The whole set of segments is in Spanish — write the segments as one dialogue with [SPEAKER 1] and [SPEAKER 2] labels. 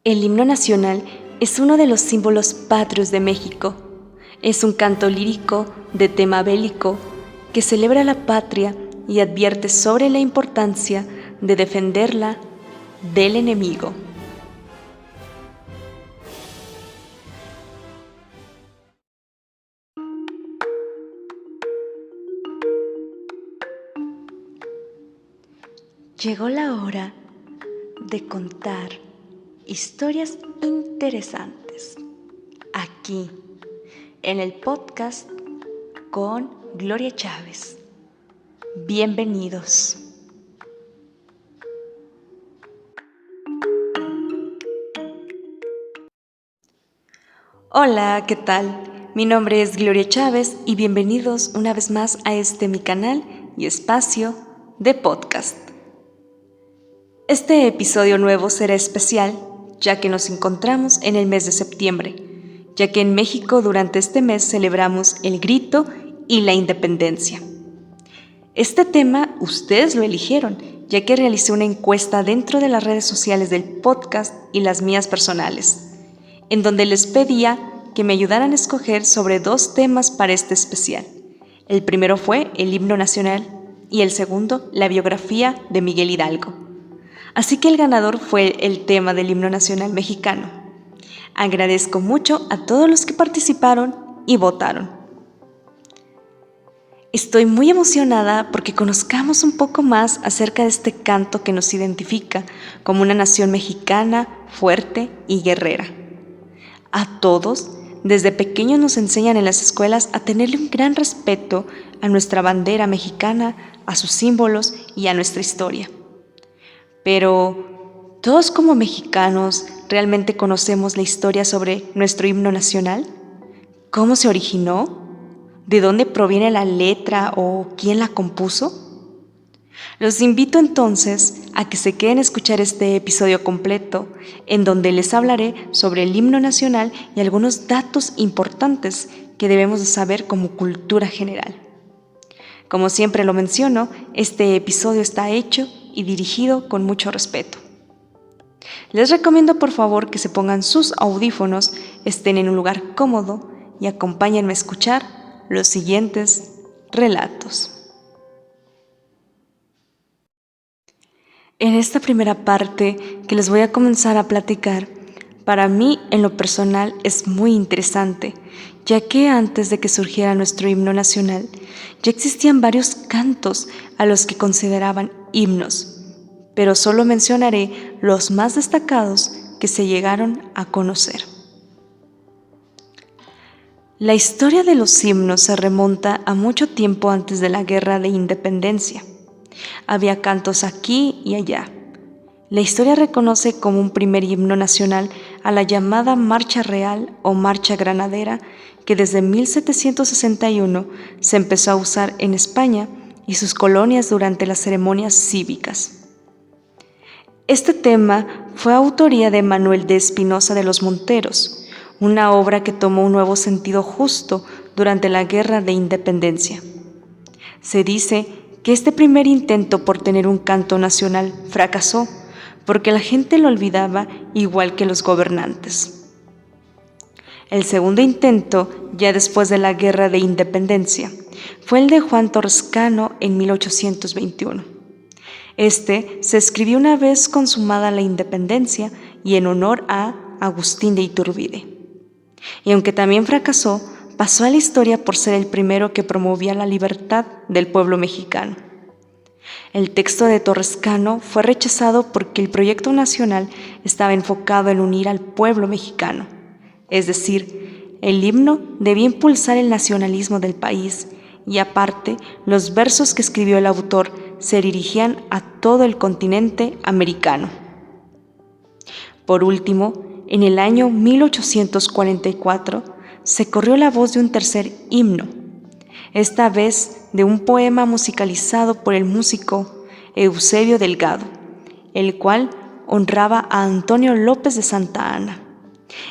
[SPEAKER 1] El himno nacional es uno de los símbolos patrios de México. Es un canto lírico de tema bélico que celebra la patria y advierte sobre la importancia de defenderla del enemigo. Llegó la hora de contar historias interesantes aquí en el podcast con Gloria Chávez. Bienvenidos. Hola, ¿qué tal? Mi nombre es Gloria Chávez y bienvenidos una vez más a mi canal y espacio de podcast. Este episodio nuevo será especial, ya que nos encontramos en el mes de septiembre, ya que en México durante este mes celebramos el grito y la independencia. Este tema ustedes lo eligieron, ya que realicé una encuesta dentro de las redes sociales del podcast y las mías personales, en donde les pedía que me ayudaran a escoger sobre 2 temas para este especial. El primero fue el himno nacional y el segundo, la biografía de Miguel Hidalgo. Así que el ganador fue el tema del himno nacional mexicano. Agradezco mucho a todos los que participaron y votaron. Estoy muy emocionada porque conozcamos un poco más acerca de este canto que nos identifica como una nación mexicana, fuerte y guerrera. A todos, desde pequeños nos enseñan en las escuelas a tenerle un gran respeto a nuestra bandera mexicana, a sus símbolos y a nuestra historia. Pero, ¿todos como mexicanos realmente conocemos la historia sobre nuestro himno nacional? ¿Cómo se originó? ¿De dónde proviene la letra o quién la compuso? Los invito entonces a que se queden a escuchar este episodio completo, en donde les hablaré sobre el himno nacional y algunos datos importantes que debemos de saber como cultura general. Como siempre lo menciono, este episodio está hecho y dirigido con mucho respeto. Les recomiendo por favor que se pongan sus audífonos, estén en un lugar cómodo y acompáñenme a escuchar los siguientes relatos. En esta primera parte que les voy a comenzar a platicar, para mí en lo personal es muy interesante, ya que antes de que surgiera nuestro himno nacional, ya existían varios cantos a los que consideraban himnos, pero solo mencionaré los más destacados que se llegaron a conocer. La historia de los himnos se remonta a mucho tiempo antes de la Guerra de Independencia. Había cantos aquí y allá. La historia reconoce como un primer himno nacional a la llamada Marcha Real o Marcha Granadera, que desde 1761 se empezó a usar en España y sus colonias durante las ceremonias cívicas. Este tema fue autoría de Manuel de Espinosa de los Monteros, una obra que tomó un nuevo sentido justo durante la Guerra de Independencia. Se dice que este primer intento por tener un canto nacional fracasó, porque la gente lo olvidaba igual que los gobernantes. El segundo intento, ya después de la Guerra de Independencia, fue el de Juan Torres Cano en 1821. Este se escribió una vez consumada la independencia y en honor a Agustín de Iturbide. Y aunque también fracasó, pasó a la historia por ser el primero que promovía la libertad del pueblo mexicano. El texto de Torres Cano fue rechazado porque el proyecto nacional estaba enfocado en unir al pueblo mexicano, es decir, el himno debía impulsar el nacionalismo del país y aparte, los versos que escribió el autor se dirigían a todo el continente americano. Por último, en el año 1844 se corrió la voz de un tercer himno, esta vez de un poema musicalizado por el músico Eusebio Delgado, el cual honraba a Antonio López de Santa Anna.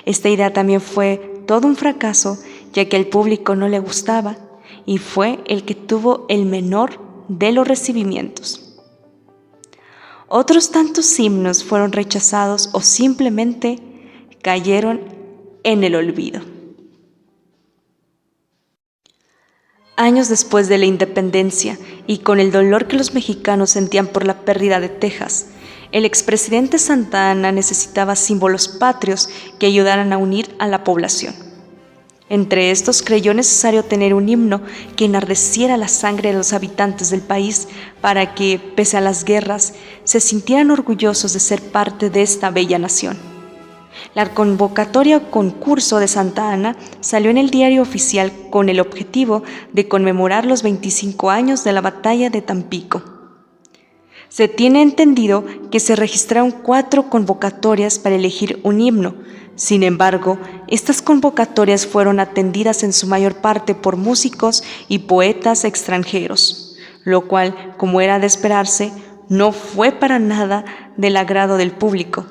[SPEAKER 1] Esta idea también fue todo un fracaso, ya que al público no le gustaba y fue el que tuvo el menor de los recibimientos. Otros tantos himnos fueron rechazados o simplemente cayeron en el olvido. Años después de la independencia y con el dolor que los mexicanos sentían por la pérdida de Texas, el expresidente Santa Anna necesitaba símbolos patrios que ayudaran a unir a la población. Entre estos creyó necesario tener un himno que enardeciera la sangre de los habitantes del país para que, pese a las guerras, se sintieran orgullosos de ser parte de esta bella nación. La convocatoria o concurso de Santa Anna salió en el diario oficial con el objetivo de conmemorar los 25 años de la batalla de Tampico. Se tiene entendido que se registraron 4 convocatorias para elegir un himno. Sin embargo, estas convocatorias fueron atendidas en su mayor parte por músicos y poetas extranjeros, lo cual, como era de esperarse, no fue para nada del agrado del público.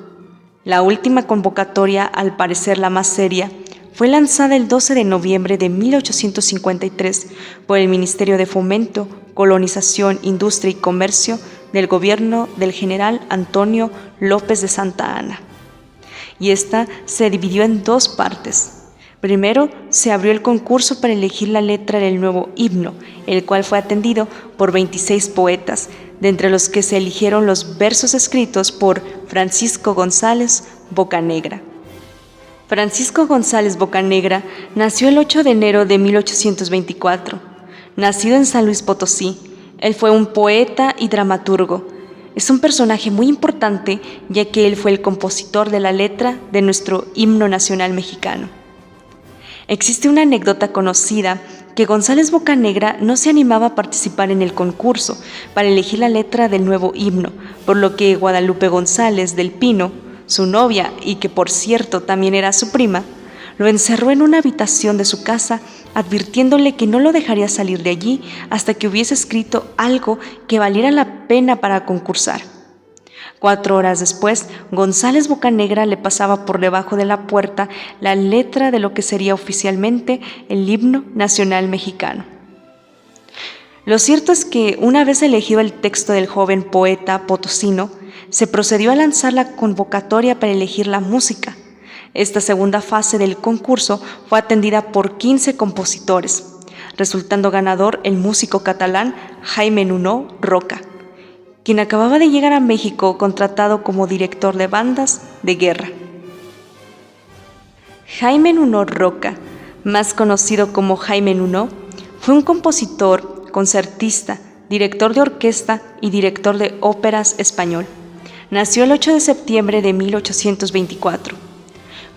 [SPEAKER 1] La última convocatoria, al parecer la más seria, fue lanzada el 12 de noviembre de 1853 por el Ministerio de Fomento, Colonización, Industria y Comercio del gobierno del general Antonio López de Santa Anna. Y esta se dividió en 2 partes. Primero, se abrió el concurso para elegir la letra del nuevo himno, el cual fue atendido por 26 poetas, de entre los que se eligieron los versos escritos por Francisco González Bocanegra. Francisco González Bocanegra nació el 8 de enero de 1824. Nacido en San Luis Potosí, él fue un poeta y dramaturgo. Es un personaje muy importante, ya que él fue el compositor de la letra de nuestro himno nacional mexicano. Existe una anécdota conocida que González Bocanegra no se animaba a participar en el concurso para elegir la letra del nuevo himno, por lo que Guadalupe González del Pino, su novia y que por cierto también era su prima, lo encerró en una habitación de su casa, advirtiéndole que no lo dejaría salir de allí hasta que hubiese escrito algo que valiera la pena para concursar. 4 horas después, González Bocanegra le pasaba por debajo de la puerta la letra de lo que sería oficialmente el himno nacional mexicano. Lo cierto es que, una vez elegido el texto del joven poeta potosino, se procedió a lanzar la convocatoria para elegir la música. Esta segunda fase del concurso fue atendida por 15 compositores, resultando ganador el músico catalán Jaime Nuno Roca, quien acababa de llegar a México contratado como director de bandas de guerra. Jaime Nuno Roca, más conocido como Jaime Nuno, fue un compositor, concertista, director de orquesta y director de óperas español. Nació el 8 de septiembre de 1824.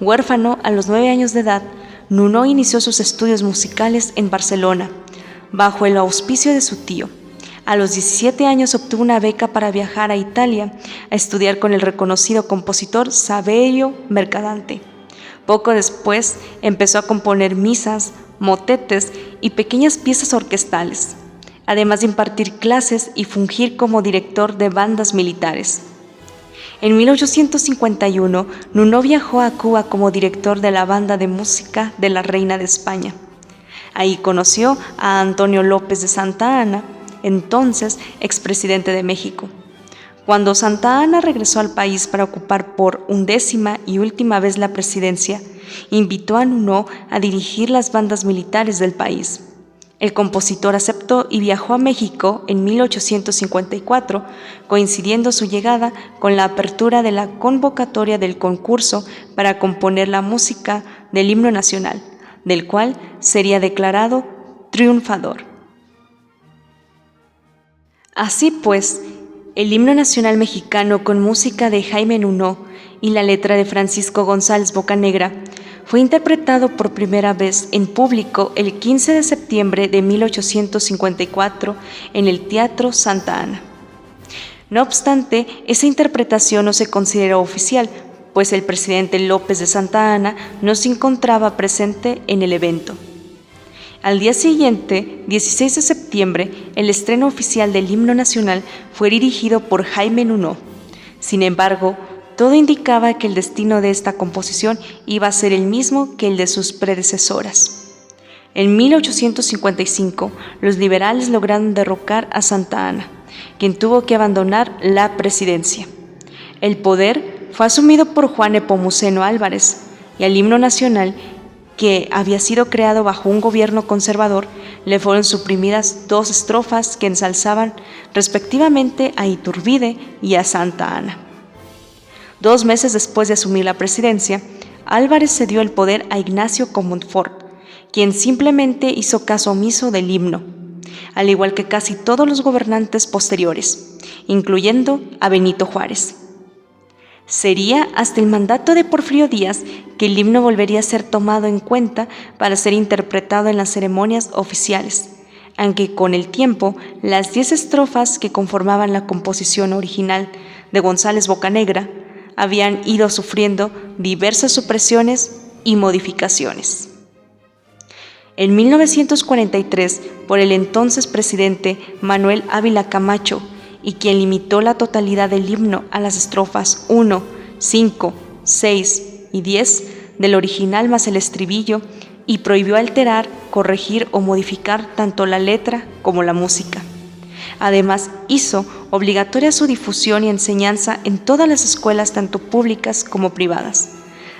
[SPEAKER 1] Huérfano a los 9 años de edad, Nuno inició sus estudios musicales en Barcelona, bajo el auspicio de su tío. A los 17 años obtuvo una beca para viajar a Italia a estudiar con el reconocido compositor Saverio Mercadante. Poco después empezó a componer misas, motetes y pequeñas piezas orquestales, además de impartir clases y fungir como director de bandas militares. En 1851, Nuno viajó a Cuba como director de la banda de música de la Reina de España. Ahí conoció a Antonio López de Santa Anna, entonces expresidente de México. Cuando Santa Anna regresó al país para ocupar por 11ª y última vez la presidencia, invitó a Nuno a dirigir las bandas militares del país. El compositor aceptó y viajó a México en 1854, coincidiendo su llegada con la apertura de la convocatoria del concurso para componer la música del himno nacional, del cual sería declarado triunfador. Así pues, el himno nacional mexicano con música de Jaime Nuno y la letra de Francisco González Bocanegra fue interpretado por primera vez en público el 15 de septiembre de 1854 en el Teatro Santa Anna. No obstante, esa interpretación no se consideró oficial, pues el presidente López de Santa Anna no se encontraba presente en el evento. Al día siguiente, 16 de septiembre, el estreno oficial del himno nacional fue dirigido por Jaime Nuno. Sin embargo, todo indicaba que el destino de esta composición iba a ser el mismo que el de sus predecesoras. En 1855, los liberales lograron derrocar a Santa Anna, quien tuvo que abandonar la presidencia. El poder fue asumido por Juan Nepomuceno Álvarez y al himno nacional, que había sido creado bajo un gobierno conservador, le fueron suprimidas 2 estrofas que ensalzaban respectivamente a Iturbide y a Santa Anna. 2 meses después de asumir la presidencia, Álvarez cedió el poder a Ignacio Comonfort, quien simplemente hizo caso omiso del himno, al igual que casi todos los gobernantes posteriores, incluyendo a Benito Juárez. Sería hasta el mandato de Porfirio Díaz que el himno volvería a ser tomado en cuenta para ser interpretado en las ceremonias oficiales, aunque con el tiempo las 10 estrofas que conformaban la composición original de González Bocanegra habían ido sufriendo diversas supresiones y modificaciones. En 1943, por el entonces presidente Manuel Ávila Camacho, y quien limitó la totalidad del himno a las estrofas 1, 5, 6 y 10 del original más el estribillo, y prohibió alterar, corregir o modificar tanto la letra como la música. Además, hizo obligatoria su difusión y enseñanza en todas las escuelas, tanto públicas como privadas.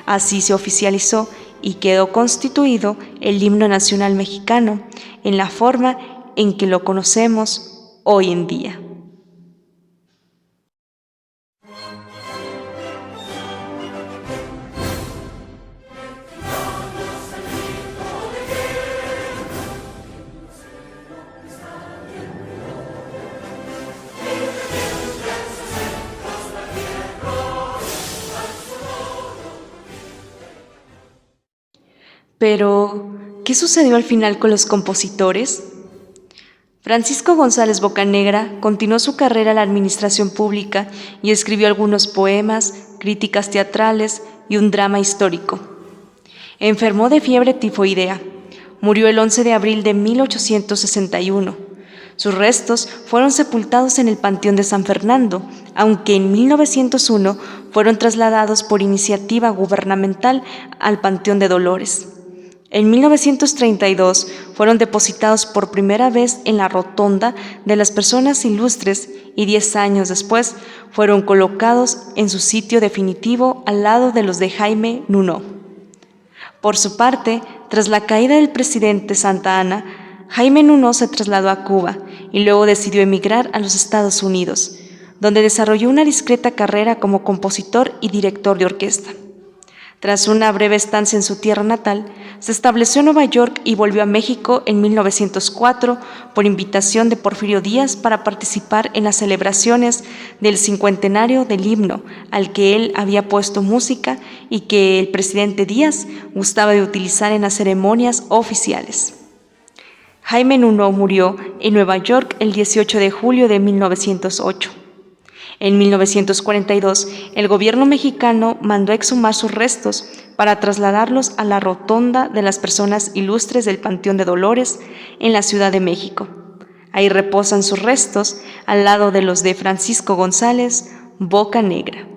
[SPEAKER 1] Así se oficializó y quedó constituido el himno nacional mexicano en la forma en que lo conocemos hoy en día. Pero, ¿qué sucedió al final con los compositores? Francisco González Bocanegra continuó su carrera en la administración pública y escribió algunos poemas, críticas teatrales y un drama histórico. Enfermó de fiebre tifoidea. Murió el 11 de abril de 1861. Sus restos fueron sepultados en el Panteón de San Fernando, aunque en 1901 fueron trasladados por iniciativa gubernamental al Panteón de Dolores. En 1932 fueron depositados por primera vez en la Rotonda de las Personas Ilustres y 10 años después fueron colocados en su sitio definitivo al lado de los de Jaime Nuno. Por su parte, tras la caída del presidente Santa Anna, Jaime Nuno se trasladó a Cuba y luego decidió emigrar a los Estados Unidos, donde desarrolló una discreta carrera como compositor y director de orquesta. Tras una breve estancia en su tierra natal, se estableció en Nueva York y volvió a México en 1904 por invitación de Porfirio Díaz para participar en las celebraciones del cincuentenario del himno, al que él había puesto música y que el presidente Díaz gustaba de utilizar en las ceremonias oficiales. Jaime Nuno murió en Nueva York el 18 de julio de 1908. En 1942, el gobierno mexicano mandó exhumar sus restos para trasladarlos a la Rotonda de las Personas Ilustres del Panteón de Dolores en la Ciudad de México. Ahí reposan sus restos al lado de los de Francisco González Bocanegra.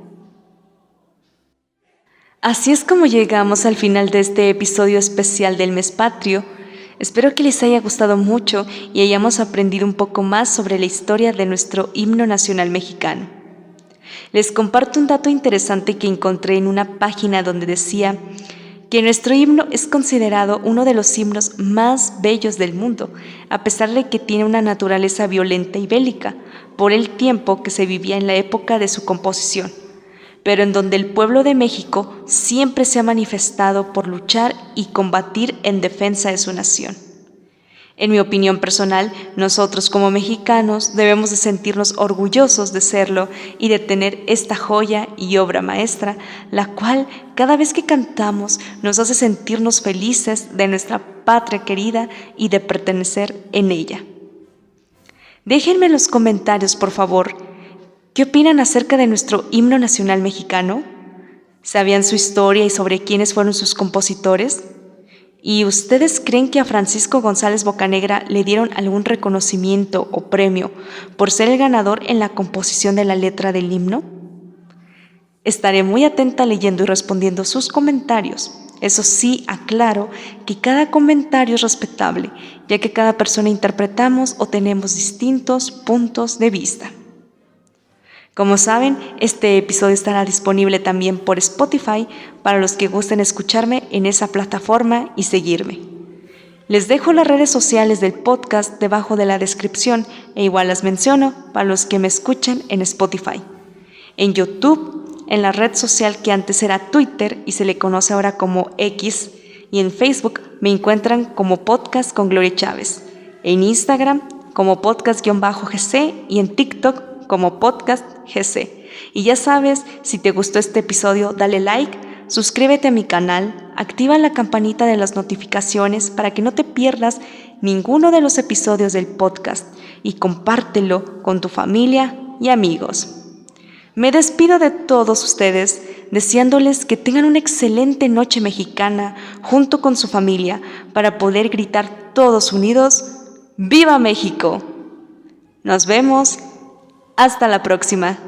[SPEAKER 1] Así es como llegamos al final de este episodio especial del Mes Patrio. Espero que les haya gustado mucho y hayamos aprendido un poco más sobre la historia de nuestro himno nacional mexicano. Les comparto un dato interesante que encontré en una página donde decía que nuestro himno es considerado uno de los himnos más bellos del mundo, a pesar de que tiene una naturaleza violenta y bélica, por el tiempo que se vivía en la época de su composición, pero en donde el pueblo de México siempre se ha manifestado por luchar y combatir en defensa de su nación. En mi opinión personal, nosotros como mexicanos debemos de sentirnos orgullosos de serlo y de tener esta joya y obra maestra, la cual cada vez que cantamos nos hace sentirnos felices de nuestra patria querida y de pertenecer en ella. Déjenme en los comentarios, por favor, ¿qué opinan acerca de nuestro himno nacional mexicano? ¿Sabían su historia y sobre quiénes fueron sus compositores? ¿Y ustedes creen que a Francisco González Bocanegra le dieron algún reconocimiento o premio por ser el ganador en la composición de la letra del himno? Estaré muy atenta leyendo y respondiendo sus comentarios. Eso sí, aclaro que cada comentario es respetable, ya que cada persona interpretamos o tenemos distintos puntos de vista. Como saben, este episodio estará disponible también por Spotify para los que gusten escucharme en esa plataforma y seguirme. Les dejo las redes sociales del podcast debajo de la descripción e igual las menciono para los que me escuchan en Spotify. En YouTube, en la red social que antes era Twitter y se le conoce ahora como X, y en Facebook me encuentran como Podcast con Gloria Chávez, en Instagram como podcast-gc y en TikTok como podcast GC. Y ya sabes, si te gustó este episodio, dale like, suscríbete a mi canal, activa la campanita de las notificaciones para que no te pierdas ninguno de los episodios del podcast y compártelo con tu familia y amigos. Me despido de todos ustedes, deseándoles que tengan una excelente noche mexicana junto con su familia para poder gritar todos unidos, ¡Viva México! Nos vemos. Hasta la próxima.